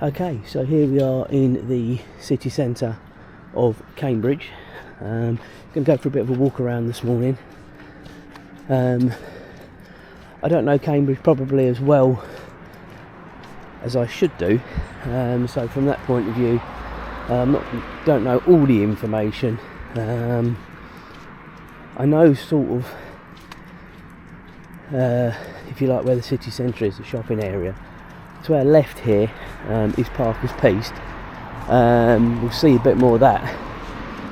Okay, so here we are in the city centre of Cambridge. Going to go for a bit of a walk around this morning. I don't know Cambridge probably as well as I should do, so from that point of view, don't know all the information. I know sort of, if you like, where the city centre is, the shopping area. To our left here is Parker's Piece. We'll see a bit more of that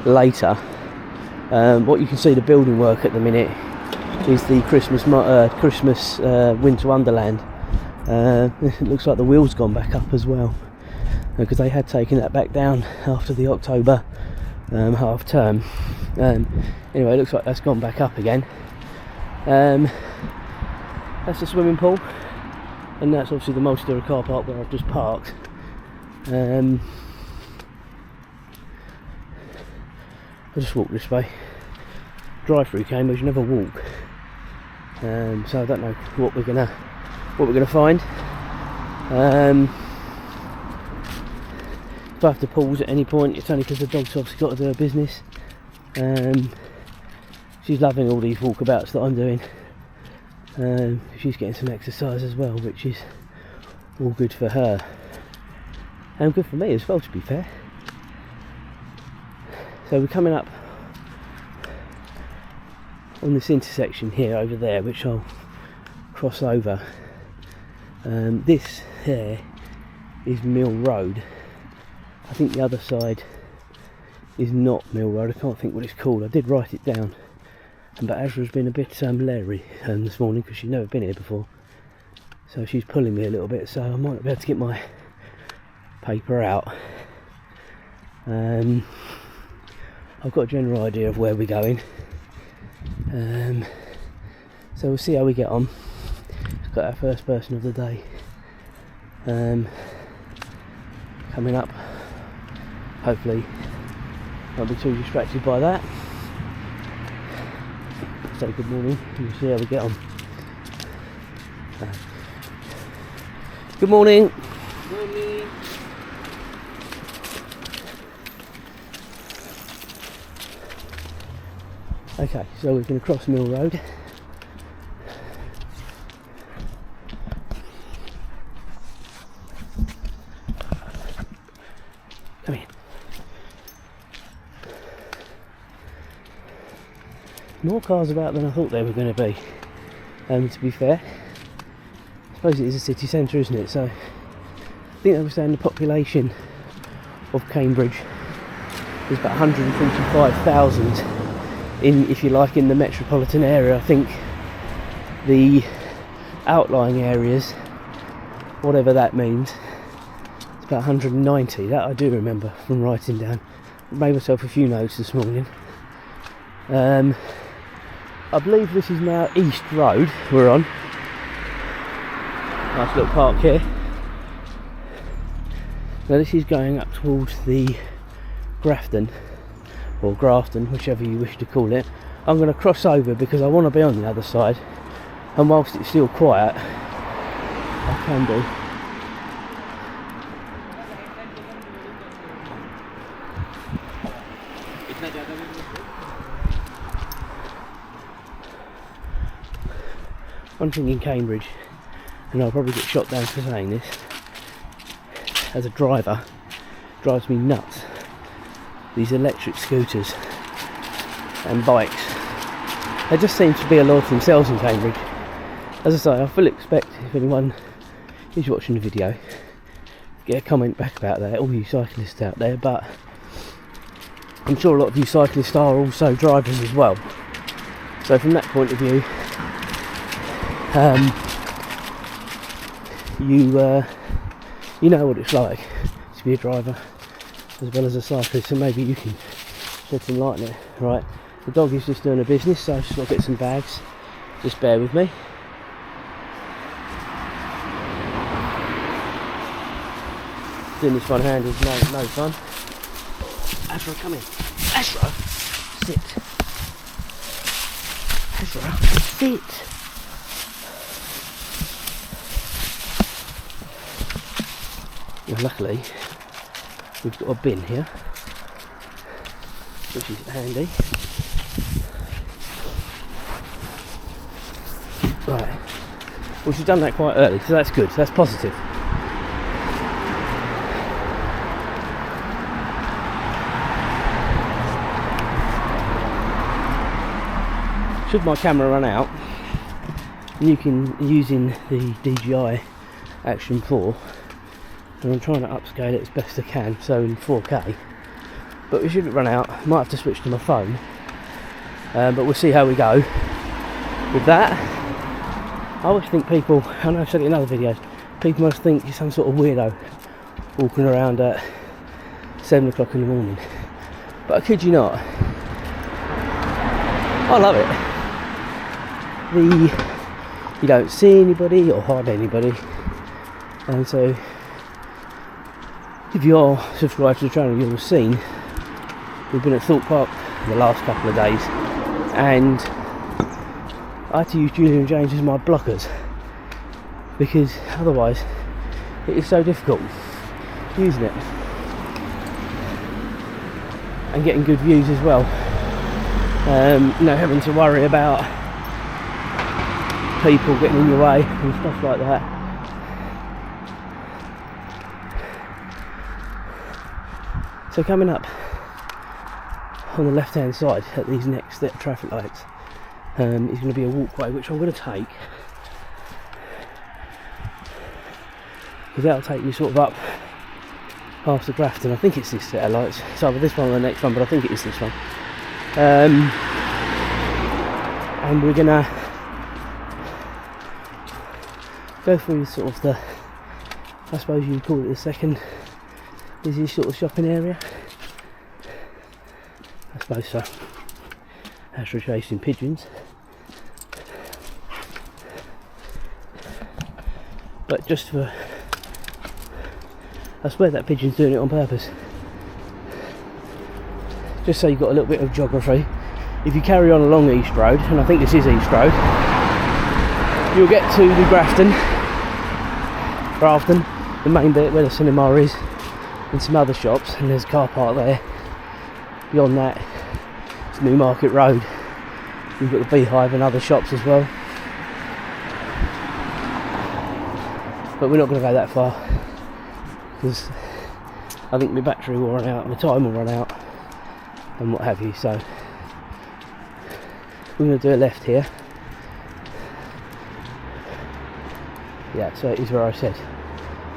later. What you can see, the building work at the minute is the Christmas Winter Wonderland. It looks like the wheel's gone back up as well, because they had taken that back down after the October half term. Anyway, it looks like that's gone back up again. That's the swimming pool, and that's obviously the multi-storey car park where I've just parked. I'll just walk this way. Drive through Cambridge, you never walk. So I don't know what we're gonna find. If I have to pause at any point, it's only because the dog's obviously got to do her business. She's loving all these walkabouts that I'm doing. She's getting some exercise as well, which is all good for her, and good for me as well, to be fair. So we're coming up on this intersection here over there, which I'll cross over. This here is Mill Road. I think the other side is not Mill Road. I can't think what it's called. I did write it down, but Azra's been a bit leery this morning because she's never been here before, so she's pulling me a little bit, so I might not be able to get my paper out. I've got a general idea of where we're going, so we'll see how we get on. We've got our first person of the day coming up. Hopefully won't be too distracted by that. Say good morning and we'll see how we get on. Good morning. Morning. Okay, so we're going to cross Mill Road. Come in. More cars about than I thought there were going to be, to be fair. I suppose it is a city centre, isn't it? So I think they were saying the population of Cambridge is about 145,000 in, if you like, in the metropolitan area. I think the outlying areas, whatever that means, it's about 190. That I do remember from writing down. I made myself a few notes this morning. I believe this is now East Road we're on. Nice little park here. Now this is going up towards the Grafton, or Grafton, whichever you wish to call it. I'm going to cross over because I want to be on the other side, and whilst it's still quiet, I can do. One thing in Cambridge, and I'll probably get shot down for saying this, as a driver, drives me nuts, these electric scooters and bikes. They just seem to be a law of themselves in Cambridge. As I say, I fully expect, if anyone is watching the video, get a comment back about that, all you cyclists out there, but I'm sure a lot of you cyclists are also drivers as well. So from that point of view, you know what it's like to be a driver as well as a cyclist, so maybe you can shed some light on it. Right, the dog is just doing a business, so I've just got to get some bags. Just bear with me. Doing this one handed is no fun. Azra, come in. Azra, sit. Azra, sit. And luckily we've got a bin here, which is handy. Right, well, she's done that quite early, so that's good, so that's positive. Should my camera run out, you can, using the DJI Action 4, and I'm trying to upscale it as best I can, so in 4K, but we shouldn't run out. Might have to switch to my phone, but we'll see how we go with that. I always think people, I know I've said it in other videos, people must think you're some sort of weirdo walking around at 7 o'clock in the morning, but I kid you not, I love it. You don't see anybody or hardly anybody, and so if you're subscribed to the channel, you'll have seen we've been at Thorpe Park the last couple of days, and I had to use Julia and James as my blockers because otherwise it is so difficult using it and getting good views as well. You know, having to worry about people getting in your way and stuff like that. So coming up on the left hand side at these next step traffic lights is going to be a walkway which I'm going to take, because that'll take you sort of up past the Grafton. I think it's this set of lights, it's either this one or the next one, but I think it is this one. And we're going to go through sort of the, I suppose you'd call it the second busiest sort of shopping area. I suppose so. As we're chasing pigeons. But just for, I swear that pigeon's doing it on purpose. Just so you've got a little bit of geography. If you carry on along East Road, and I think this is East Road, you'll get to the Grafton, the main bit where the cinema is, and some other shops, and there's a car park there. Beyond that, it's Newmarket Road. You've got the Beehive and other shops as well. But we're not going to go that far, because I think my battery will run out, my time will run out, and what have you, so we're going to do a left here. Yeah, so it is where I said,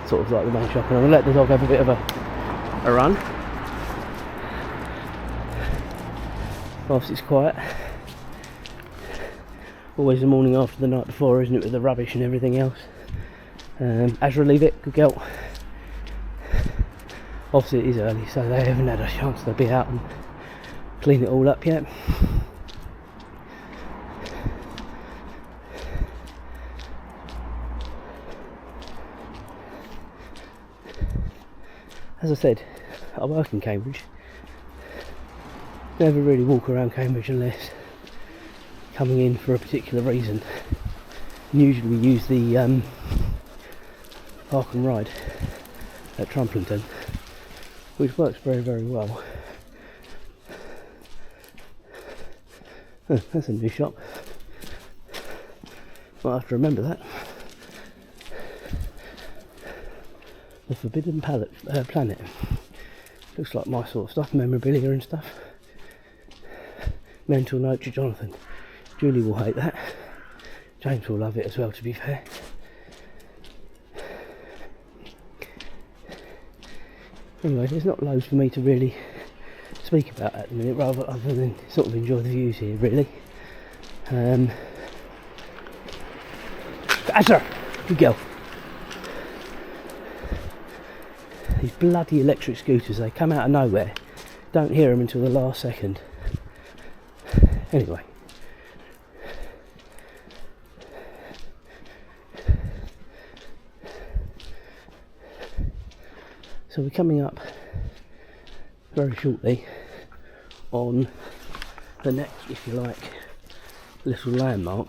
sort of like the main shop, and I'm going to let the dog have a bit of a run whilst it's quiet. Always the morning after the night before, isn't it, with the rubbish and everything else. Azra, leave it, good girl. Obviously it is early, so they haven't had a chance to be out and clean it all up yet. As I said, I work in Cambridge. Never really walk around Cambridge unless coming in for a particular reason. And usually we use the park and ride at Trumplington, which works very, very well. Oh, that's a new shop. Might have to remember that. The Forbidden Planet. Looks like my sort of stuff, memorabilia and stuff. Mental note to Jonathan. Julie will hate that. James will love it as well, to be fair. Anyway, there's not loads for me to really speak about at the minute, rather other than sort of enjoy the views here, really. Azra, good girl. These bloody electric scooters, they come out of nowhere. Don't hear them until the last second. Anyway. So we're coming up very shortly on the next, if you like, little landmark.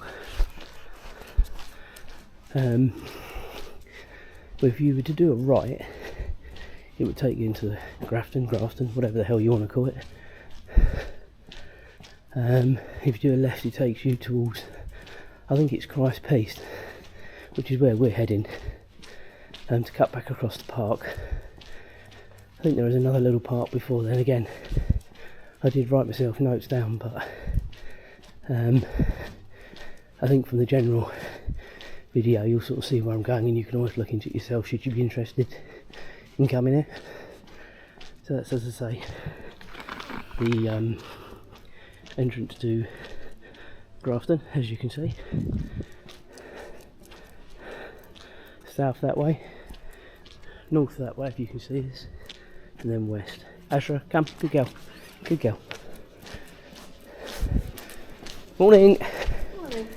If you were to do a right, it would take you into the Grafton, whatever the hell you want to call it. If you do a left, it takes you towards, I think it's Christ Peace, which is where we're heading, to cut back across the park. I think there was another little park before then. Again, I did write myself notes down, but I think from the general video you'll sort of see where I'm going, and you can always look into it yourself should you be interested in coming here. So that's, as I say, the entrance to Grafton, as you can see. South that way, north that way if you can see this, and then west. Ashra, come, good girl, good girl. Morning. Morning.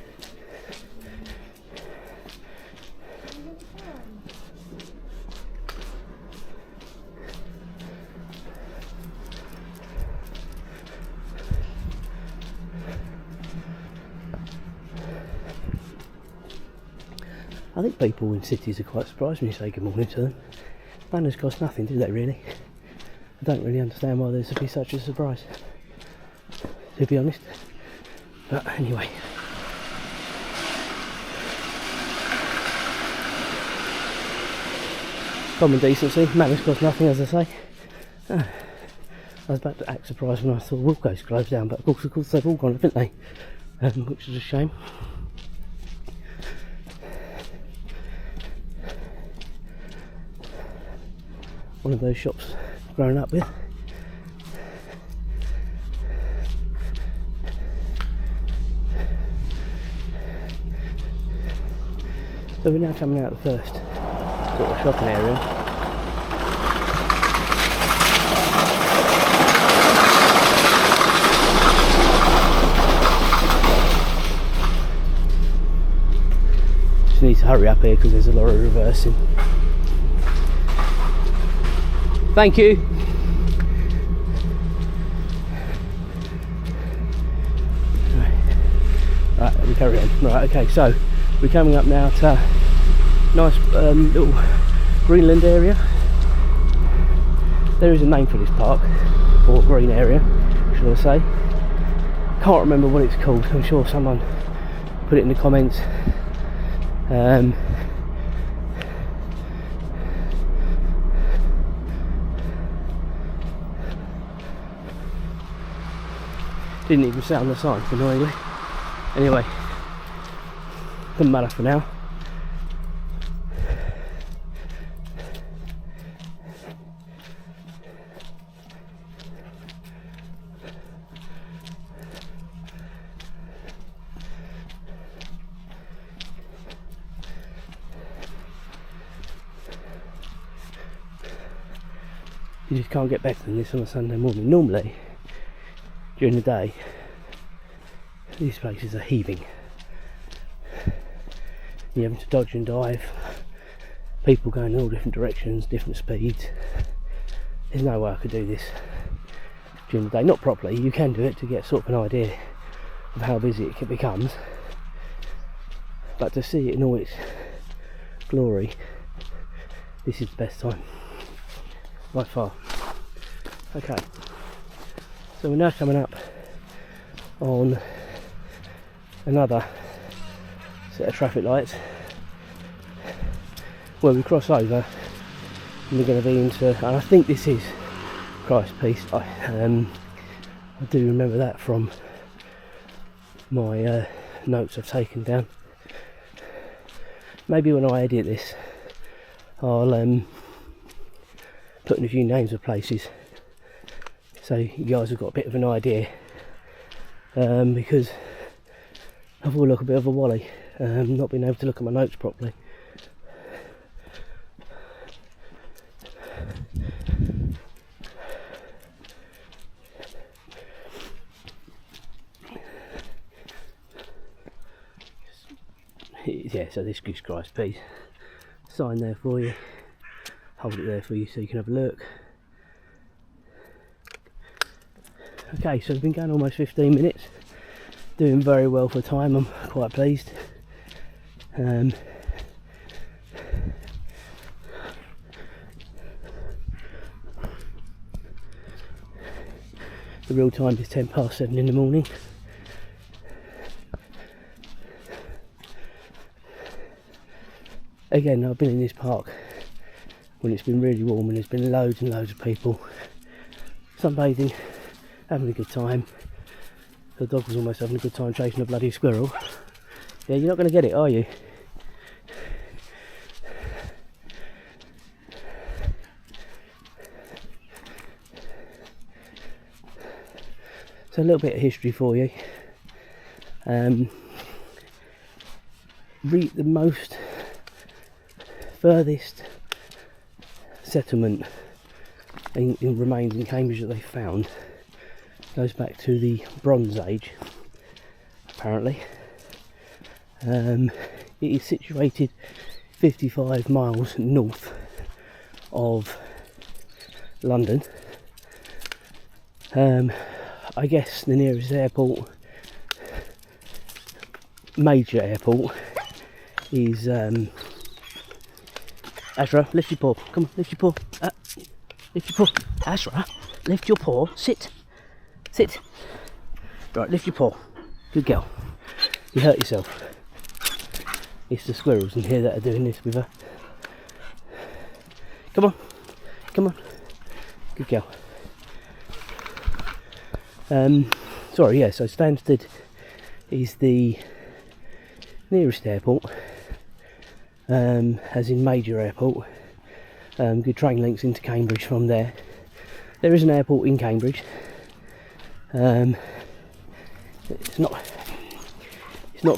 I think people in cities are quite surprised when you say good morning to them. Manners cost nothing, do they really? I don't really understand why there's to be such a surprise, to be honest. But anyway. Common decency, manners cost nothing, as I say. I was about to act surprised when I saw Wilko's closed down, but of course they've all gone, haven't they? Which is a shame. One of those shops grown up with. So we're now coming out of the first sort of shopping area. Just need to hurry up here because there's a lot of reversing. Thank you. Right, we carry on. Right, okay, so we're coming up now to a nice little Greenland area. There is a name for this park, or green area, should I say. Can't remember what it's called. I'm sure someone put it in the comments. Didn't even say on the sign, annoyingly. Anyway, doesn't matter for now. You just can't get better than this on a Sunday morning. Normally, during the day, these places are heaving. You're having to dodge and dive, people going in all different directions, different speeds. There's no way I could do this during the day, not properly. You can do it to get sort of an idea of how busy it becomes, but to see it in all its glory, this is the best time by far. Okay, so we're now coming up on another set of traffic lights where we cross over and we're going to be into, and I think this is Christ Peace. I do remember that from my notes I've taken down. Maybe when I edit this I'll put in a few names of places so you guys have got a bit of an idea, because I feel like a bit of a wally, not being able to look at my notes properly. Yeah, so this gives Christ Peace. Sign there for you. Hold it there for you so you can have a look. Okay, so we've been going almost 15 minutes. Doing very well for time, I'm quite pleased. The real time is 10 past 7 in the morning. Again, I've been in this park when it's been really warm and there's been loads and loads of people sunbathing, having a good time. The dog was almost having a good time chasing a bloody squirrel. Yeah, you're not going to get it, are you? So a little bit of history for you. The most furthest settlement in remains in Cambridge that they found goes back to the Bronze Age, apparently. It is situated 55 miles north of London. I guess the nearest airport, major airport, is Ashra, lift your paw. Come on, lift your paw. Lift your paw. Ashra, lift your paw. Sit. Sit. Right, lift your paw. Good girl. You hurt yourself. It's the squirrels in here that are doing this with her. Come on. Come on. Good girl. Sorry, yeah, so Stansted is the nearest airport, as in major airport. Good train links into Cambridge from there. There is an airport in Cambridge. It's not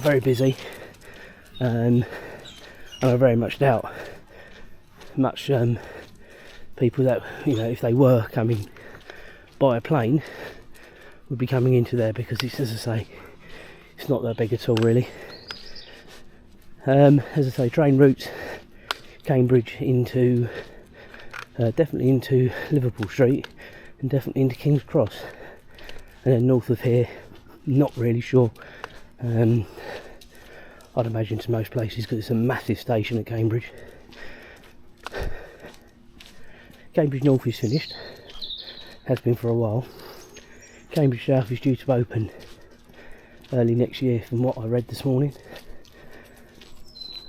very busy, and I very much doubt much people that, you know, if they were coming by a plane, would be coming into there, because it's, as I say, it's not that big at all really. As I say, train routes Cambridge into definitely into Liverpool Street and definitely into King's Cross, and then north of here, not really sure. I'd imagine to most places, because it's a massive station at Cambridge. Cambridge North is finished, has been for a while. Cambridge South is due to open early next year, from what I read this morning.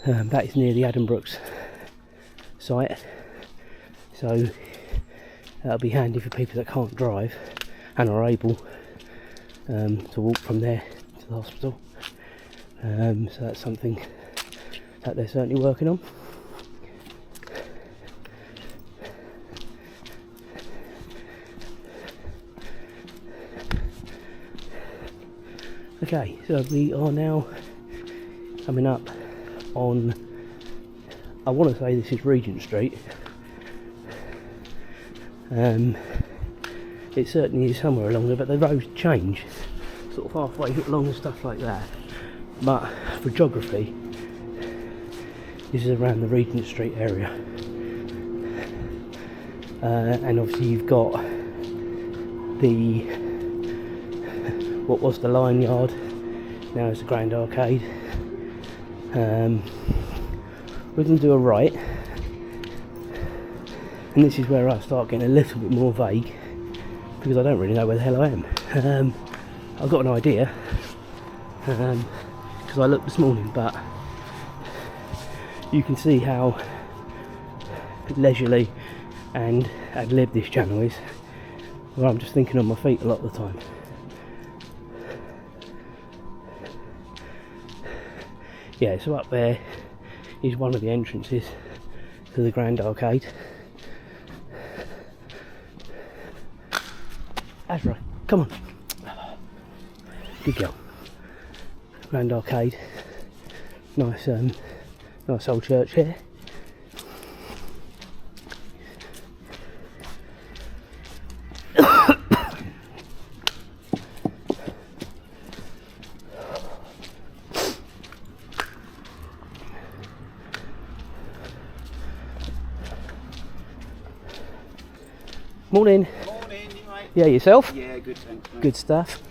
That is near the Addenbrooks site, so that'll be handy for people that can't drive and are able to walk from there to the hospital. So that's something that they're certainly working on. Okay, so we are now coming up on, I want to say this is Regent Street. It certainly is somewhere along there, but the roads change sort of halfway along and stuff like that. But for geography, this is around the Regent Street area. And obviously you've got the, what was the Lion Yard, now it's the Grand Arcade. We're going to do a right, and this is where I start getting a little bit more vague, because I don't really know where the hell I am. I've got an idea, because I looked this morning, but you can see how leisurely and ad lib this channel is, where I'm just thinking on my feet a lot of the time. Yeah, so up there is one of the entrances to the Grand Arcade. Ashra, come on. Good girl. Grand Arcade. Nice, nice old church here. Morning. Morning, you mate? Yeah, yourself? Yeah, good, thanks, mate. Good stuff.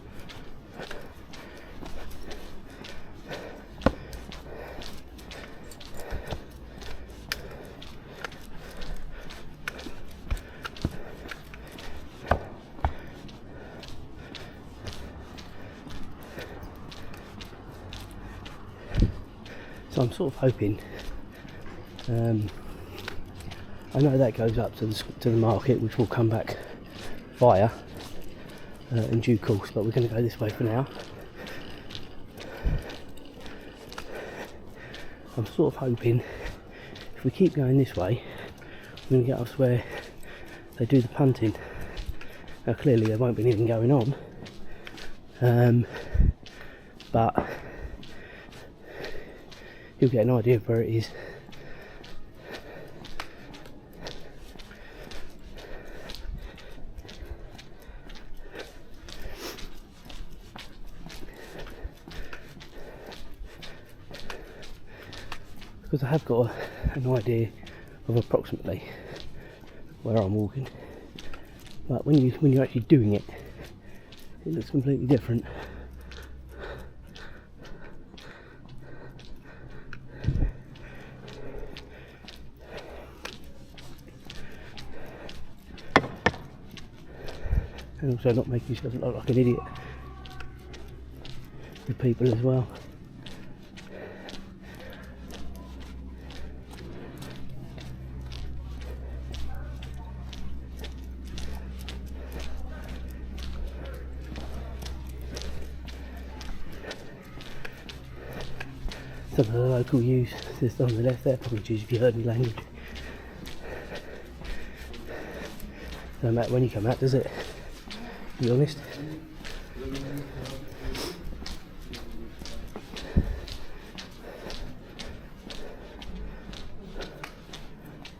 sort of hoping, I know that goes up to the market, which will come back via in due course, but we're going to go this way for now. I'm sort of hoping if we keep going this way, we're going to get us where they do the punting. Now clearly there won't be anything going on, but you'll get an idea of where it is. Because I have got an idea of approximately where I'm walking, but when you're actually doing it, it looks completely different. And also not making yourself look like an idiot with people as well. Some of the local use just on the left there, apologies if you heard me language. Doesn't matter when you come out, does it? To be honest.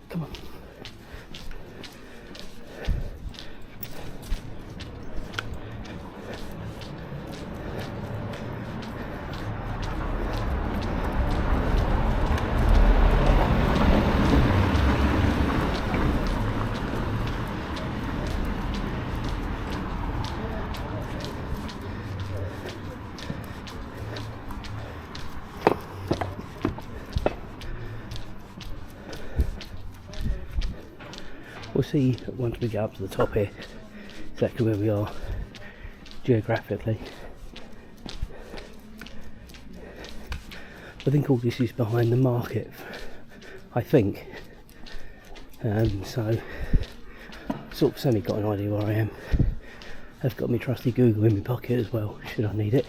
Come on. We'll see once we get up to the top here exactly where we are geographically. I think all this is behind the market, I think, so sort of semi got an idea where I am. I've got my trusty Google in my pocket as well, should I need it.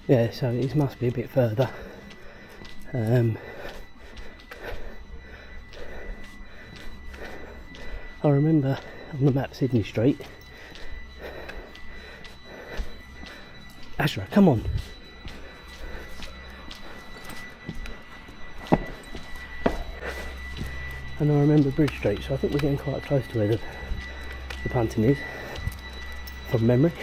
Yeah, so it must be a bit further. I remember on the map Sydney Street. Ashra, come on. And I remember Bridge Street, so I think we're getting quite close to where the punting is, from memory.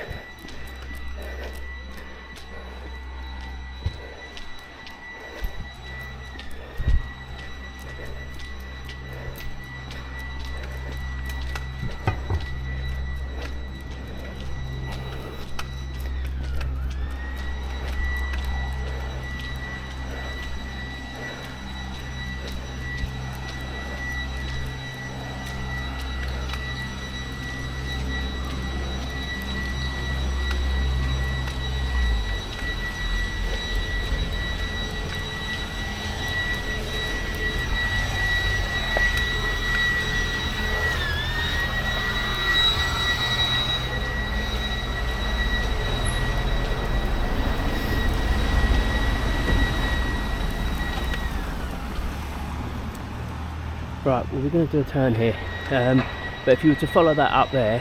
Right, well, we're going to do a turn here, but if you were to follow that up there,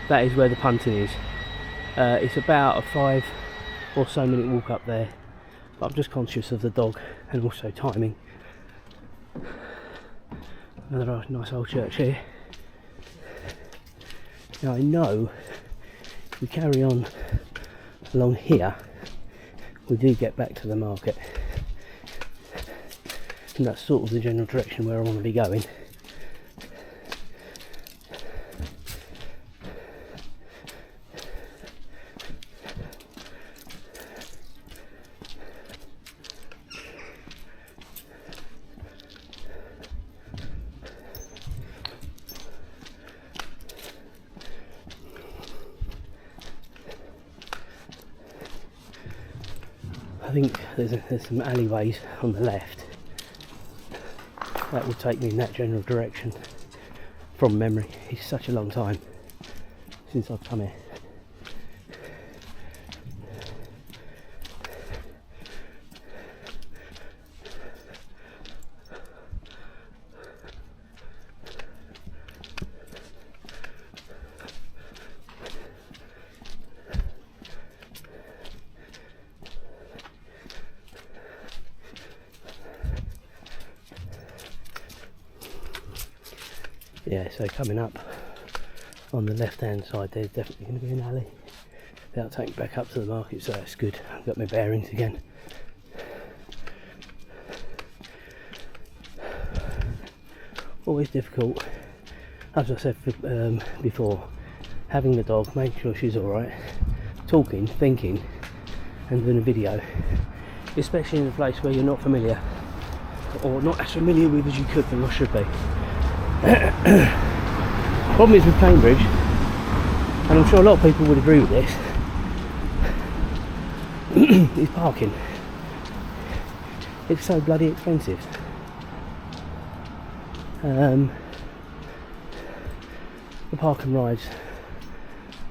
that is where the punting is. It's about a 5 or so minute walk up there, but I'm just conscious of the dog and also timing. Another nice old church here. Now I know if we carry on along here, we do get back to the market, and that's sort of the general direction where I want to be going. I think there's some alleyways on the left that will take me in that general direction from memory. It's such a long time since I've come here. Yeah, so coming up on the left hand side there's definitely going to be an alley that'll take me back up to the market, so that's good. I've got my bearings again. Always difficult, as I said before, having the dog, making sure she's alright, talking, thinking and doing a video, especially in a place where you're not familiar or not as familiar with as you could be or should be. Problem is with Cambridge, and I'm sure a lot of people would agree with this, is parking. It's so bloody expensive. The park and rides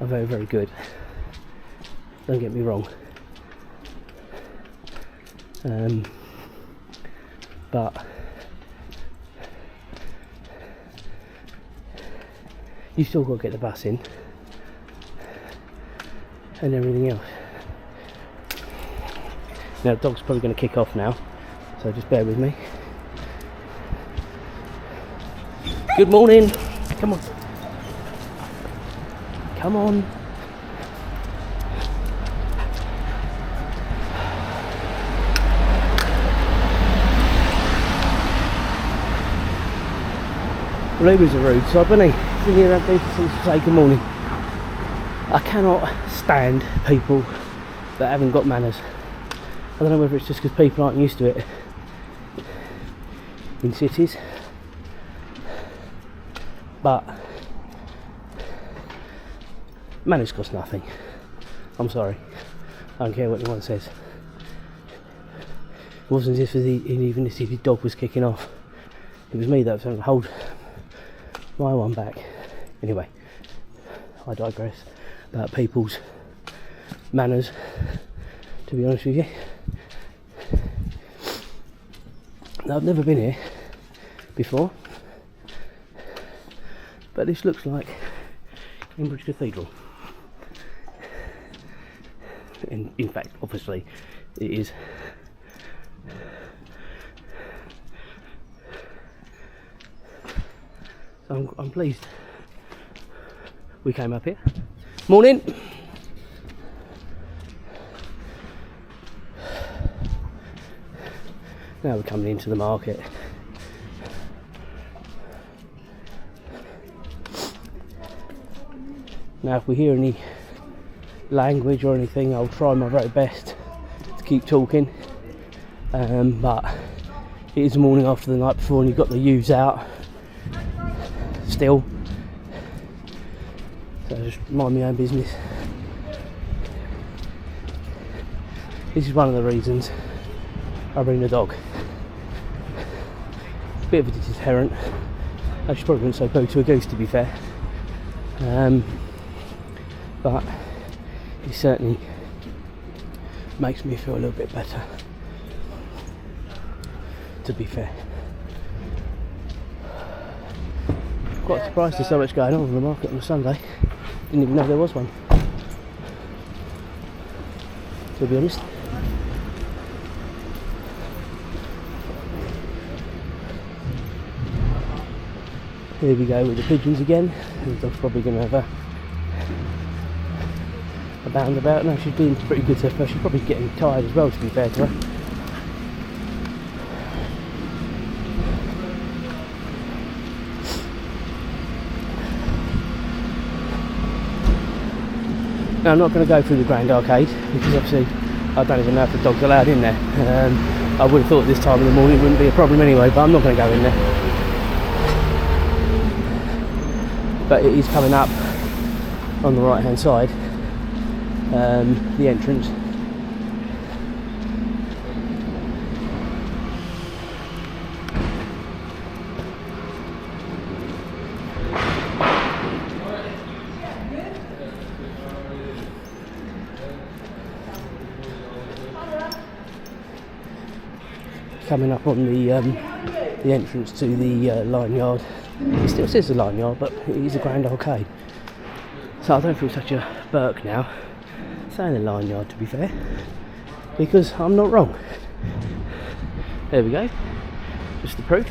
are very, very good. Don't get me wrong. But you've still got to get the bus in and everything else. Now the dog's probably going to kick off now, so just bear with me. Good morning. Come on. Come on. Blueberries are rude, so bunny. Sitting here to say good morning. I cannot stand people that haven't got manners. I don't know whether it's just because people aren't used to it in cities, but manners cost nothing. I'm sorry. I don't care what anyone says. It wasn't as if even if his dog was kicking off. It was me that was trying to hold my one back. Anyway, I digress about people's manners, to be honest with you. Now, I've never been here before, but this looks like Cambridge Cathedral. And in fact, obviously, it is. So I'm pleased we came up here. Morning. Now we're coming into the market. Now if we hear any language or anything, I'll try my very best to keep talking, but it is the morning after the night before and you've got the ewes out still, so I just mind my own business. This is one of the reasons I bring the dog. Bit of a deterrent. I should probably wouldn't say boo to a goose, to be fair, but it certainly makes me feel a little bit better, to be fair. Quite surprised there's so much going on in the market on a Sunday. Didn't even know there was one, to be honest. Here we go with the pigeons again. The dog's probably going to have abound about. No, she's been pretty good so far. She's probably getting tired as well, to be fair to her. Now, I'm not going to go through the Grand Arcade because obviously I don't even know if the dog's allowed in there. I would have thought this time in the morning it wouldn't be a problem anyway, but I'm not going to go in there. But it is coming up on the right hand side, the entrance. Coming up on the entrance to the Lion Yard. It still says the Lion Yard, but it is a Grand Arcade. So I don't feel such a Burke now saying the Lion Yard, to be fair, because I'm not wrong. There we go, just the proof.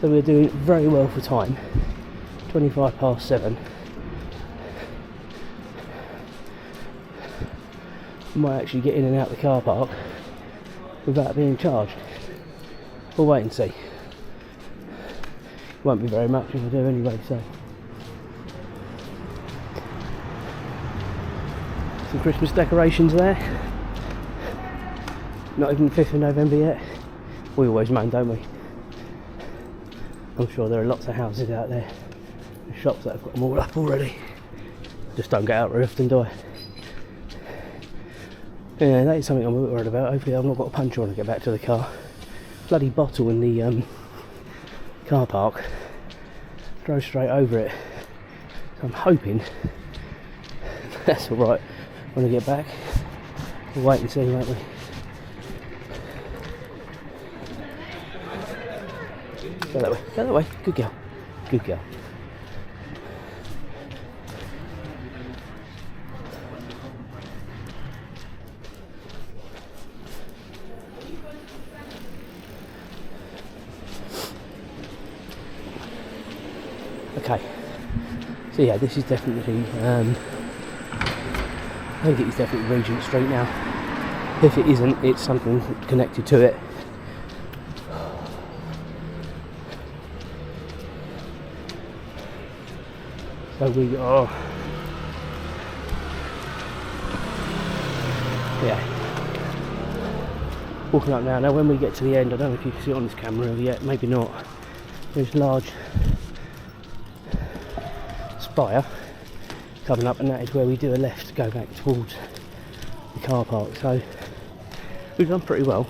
So we're doing very well for time, 7:25. I might actually get in and out the car park without being charged. We'll wait and see. Won't be very much if I do anyway, so. Some Christmas decorations there. Not even the 5th of November yet. We always moan, don't we? I'm sure there are lots of houses out there, and shops that have got them all up already. Just don't get out very often, do I? Yeah, that is something I'm a bit worried about. Hopefully I've not got a puncture when I get back to the car. Bloody bottle in the car park. Drove straight over it. So I'm hoping that's alright when I get back. We'll wait and see, won't we? Go that way. Go that way. Good girl. Good girl. Okay, so yeah, this is definitely, I think it is definitely Regent Street now. If it isn't, it's something connected to it. So we are, yeah, walking up now. Now when we get to the end, I don't know if you can see it on this camera yet, maybe not, there's large spire coming up, and that is where we do a left to go back towards the car park. So we've done pretty well.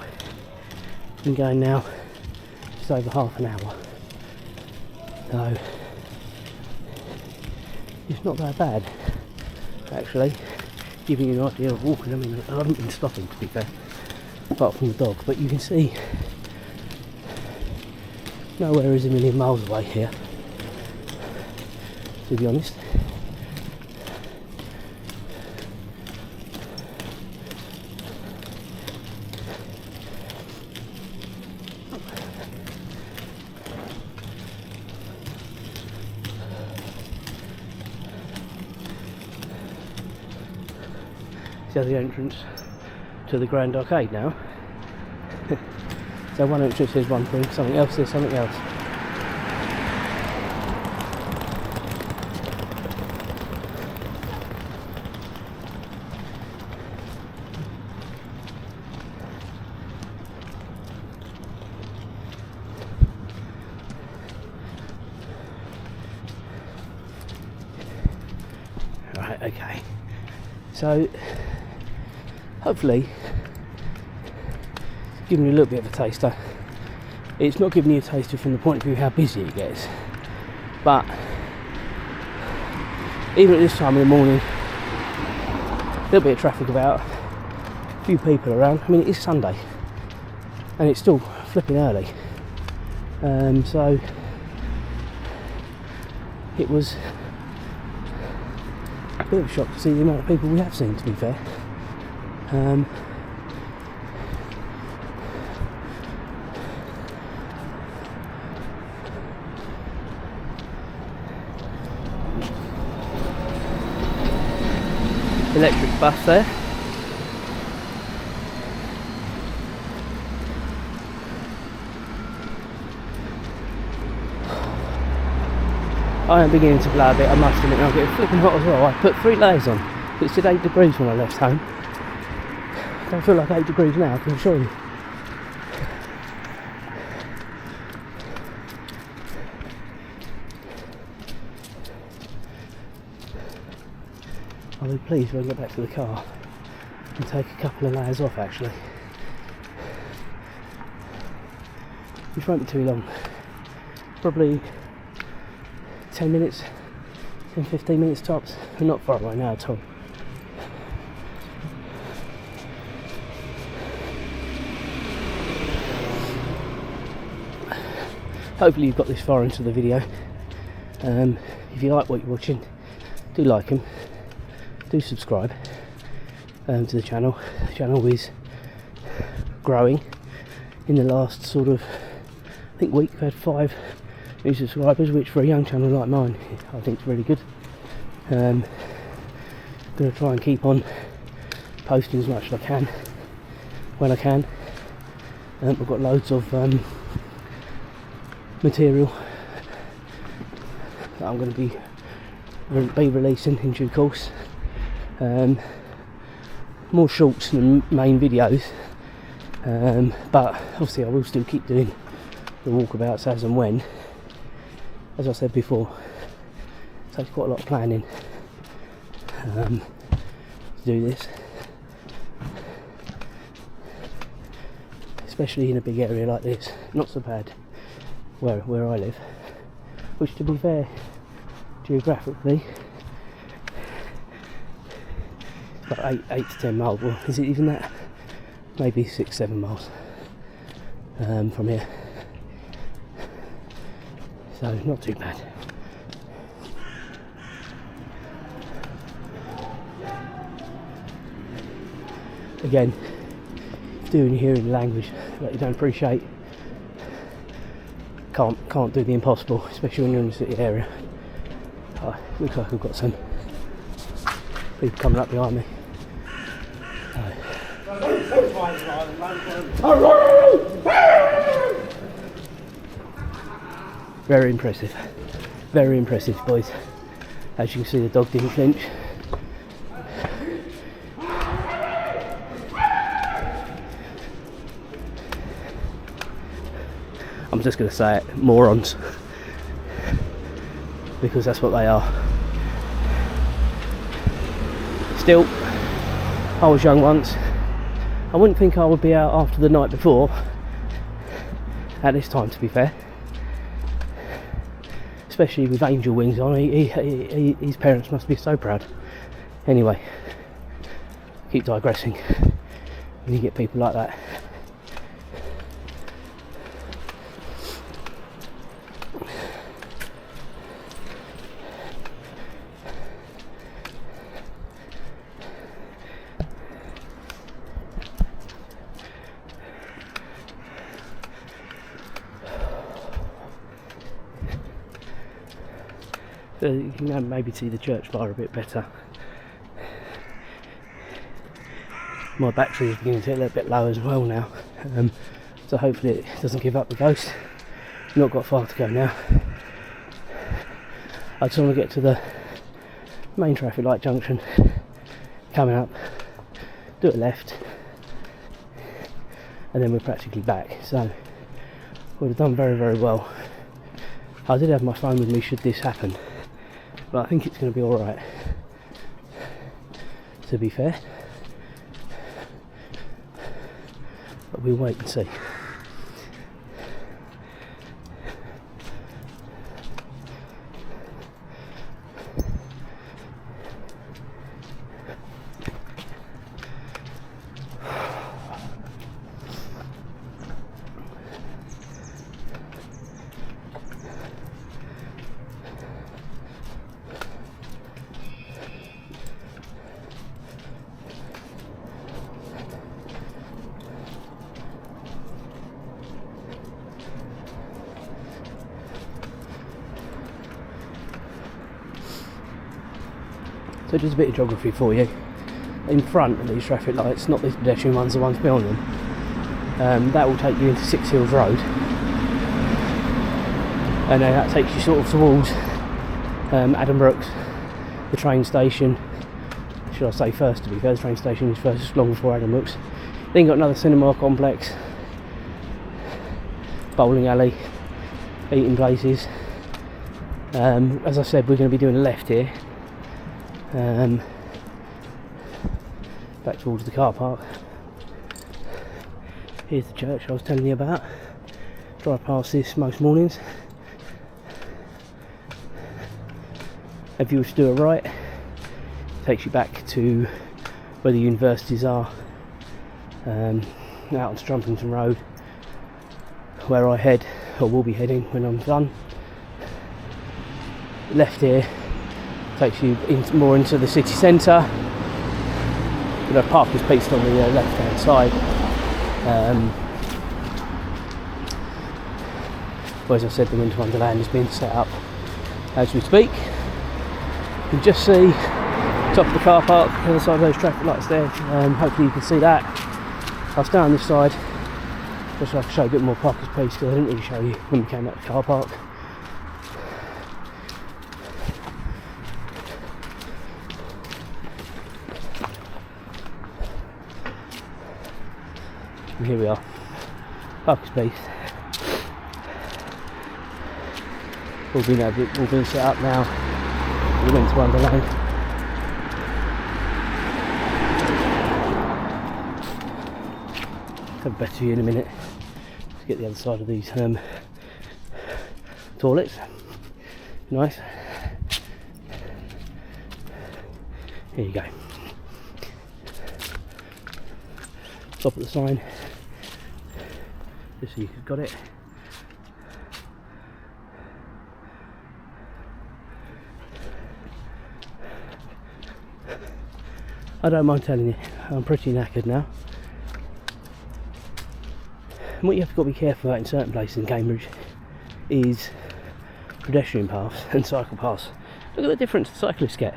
Been going now just over half an hour, so it's not that bad actually, giving you an idea of walking. I mean, I haven't been stopping, to be fair, apart from the dog, but you can see nowhere is a million miles away here, to be honest. There's the entrance to the Grand Arcade now. So one entrance says one thing, something else says something else. Right, okay. So hopefully giving you a little bit of a taster. It's not giving you a taster from the point of view of how busy it gets, but even at this time in the morning, a little bit of traffic about, a few people around. I mean, it is Sunday and it's still flipping early, so it was a bit of a shock to see the amount of people we have seen, to be fair. electric bus there. I am beginning to blow a bit, I must admit. I'm getting flipping hot as well. I put 3 layers on. It said 8 degrees when I left home. I don't feel like 8 degrees now, I can assure you. I'll be pleased when I get back to the car and take a couple of layers off actually. Which won't be too long. Probably 10 minutes, 10-15 minutes tops. We're not far away now at all. Hopefully you've got this far into the video. If you like what you're watching, do like him, do subscribe to the channel. The channel is growing. In the last sort of, I think, week we've had 5 new subscribers, which for a young channel like mine I think is really good. Going to try and keep on posting as much as I can when I can. I've got loads of material that I'm going to be releasing in due course. More shorts than main videos, but obviously I will still keep doing the walkabouts as and when. As I said before, it takes quite a lot of planning to do this, especially in a big area like this. Not so bad where I live, which, to be fair, geographically it's about 8 to 10 miles. Well, is it even that? Maybe 6-7 miles from here. So not too bad. Again, doing hearing language that you don't appreciate, can't do the impossible, especially when you're in the city area. Looks like I've got some people coming up behind me. Very impressive, boys. As you can see, the dog didn't flinch. I'm just going to say it, morons, because that's what they are. Still, I was young once. I wouldn't think I would be out after the night before at this time, to be fair. Especially with angel wings on. His parents must be so proud. Anyway, keep digressing when you get people like that. So you can maybe see the church fire a bit better. My battery is beginning to get a little bit low as well now, so hopefully it doesn't give up the ghost. Not got far to go now. I just want to get to the main traffic light junction coming up, do a left, and then we're practically back. So would have done very well. I did have my phone with me should this happen, but I think it's going to be alright, to be fair. But we'll wait and see. So just a bit of geography for you. in front of these traffic lights, not the pedestrian ones, the ones beyond them. That will take you into Six Hills Road, and then that takes you sort of towards Addenbrooke's, the train station. Should I say first, to be fair, the train station is first, long before Addenbrooke's. Then you've got another cinema complex, bowling alley, eating places. As I said, we're going to be doing a left here, back towards the car park. Here's the church I was telling you about. Drive past this most mornings. If you were to do a right, it takes you back to where the universities are, out on Strumpington Road, where I head, or will be heading when I'm done. Left here takes you more into the city centre. The park is placed on the left hand side. Well, as I said, the Winter Wonderland is being set up as we speak. You can just see top of the car park, the other side of those traffic lights there. Hopefully you can see that. I'll stay on this side just so I can show you a bit more parking space, because I didn't really show you when we came out of the car park. And here we are, parking space. All been set up now. We went to Wonderland. Have a better view in a minute. Let's get the other side of these toilets. Nice. Here you go. Top of the sign, just so you've got it. I don't mind telling you, I'm pretty knackered now. And what you have got to be careful about in certain places in Cambridge is pedestrian paths and cycle paths. Look at the difference the cyclists get.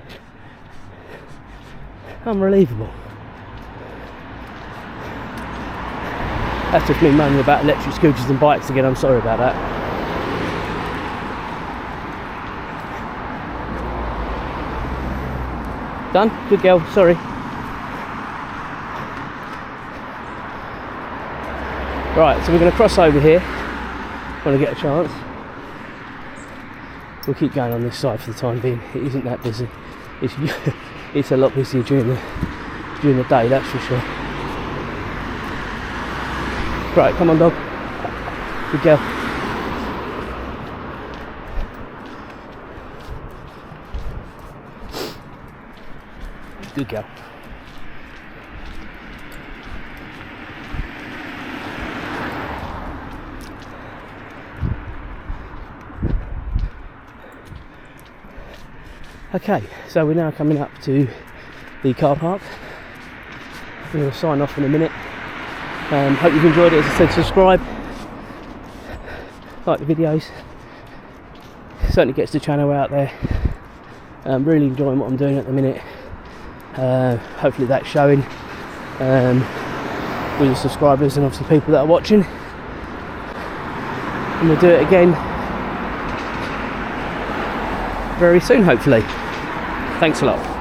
Unbelievable. That's just me moaning about electric scooters and bikes again, I'm sorry about that. Done? Good girl, sorry. Right, so we're going to cross over here when I get a chance. We'll keep going on this side for the time being. It isn't that busy. It's a lot busier during the day, that's for sure. Right, come on dog. Good girl. Good girl. Okay, so we're now coming up to the car park. I'm going to sign off in a minute. Hope you've enjoyed it. As I said, subscribe, like the videos. It certainly gets the channel out there. I'm really enjoying what I'm doing at the minute. Hopefully that's showing with the subscribers and obviously people that are watching. And we'll do it again very soon, hopefully. Thanks a lot.